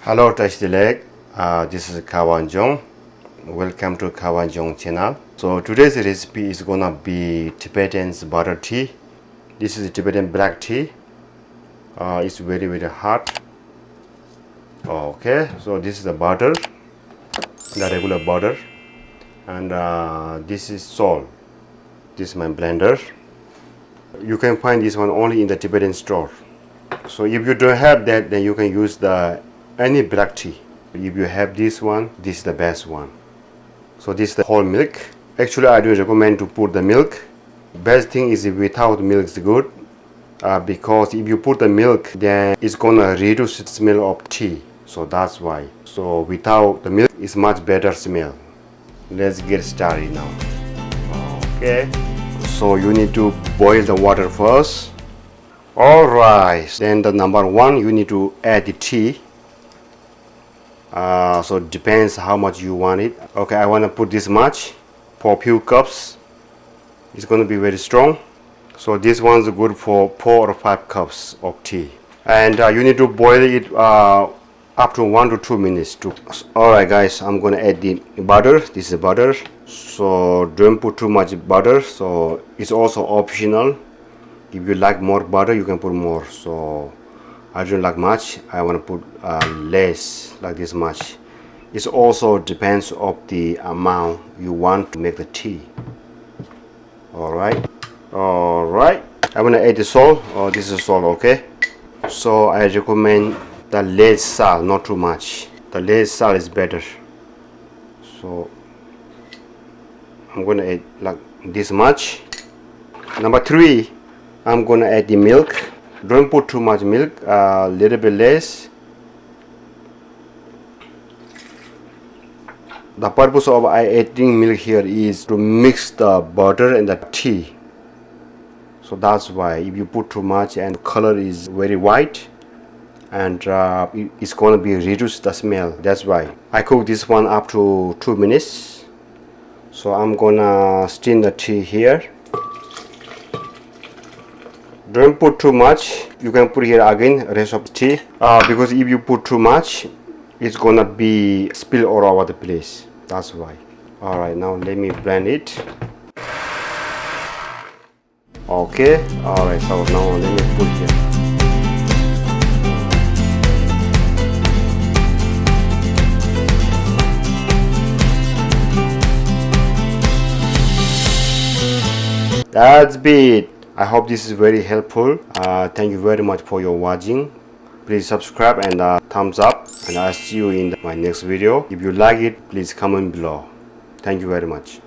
Hello Tasty Leg, this is Kawanjong. Welcome to Kawanjong channel. So today's recipe is gonna be Tibetan's butter tea. This is Tibetan black tea. It's very hot. Okay, so this is the butter, the regular butter, and this is salt. This is my blender. You can find this one only in the Tibetan store. So if you don't have that, then you can use any black tea. If you have this one, this is the best one. So this is the whole milk. Actually, I do recommend to put the milk. Best thing is without milk is good, because if you put the milk, then it's gonna reduce the smell of tea. So that's why. So without the milk, it's much better smell. Let's get started now. Okay. So you need to boil the water first. Alright. Then the number one, you need to add the tea. So it depends how much you want it. Okay, I want to put this much for a few cups. It's going to be very strong. So this one's good for 4 or 5 cups of tea. And you need to boil it up to 1 to 2 minutes. Alright guys, I'm going to add the butter. This is butter. So don't put too much butter. So it's also optional. If you like more butter, you can put more. So I don't like much. I want to put less, like this much. It also depends of the amount you want to make the tea. Alright. I'm gonna add the salt. This is salt, okay? So I recommend the less salt, not too much. The less salt is better. So I'm gonna add like this much. Number 3, I'm gonna add the milk. Don't put too much milk, a little bit less. The purpose of adding milk here is to mix the butter and the tea. So that's why. If you put too much and the color is very white, and it's gonna be reduce the smell. That's why I cook this one up to 2 minutes. So I'm gonna steam the tea here. Don't put too much. You can put here again rest of the tea, because if you put too much, it's gonna be spill all over the place. That's why. Alright, now let me blend it. Okay, alright, so now let me put here. That's it. I hope this is very helpful. Thank you very much for your watching. Please subscribe and thumbs up, and I'll see you in my next video. If you like it, please comment below. Thank you very much.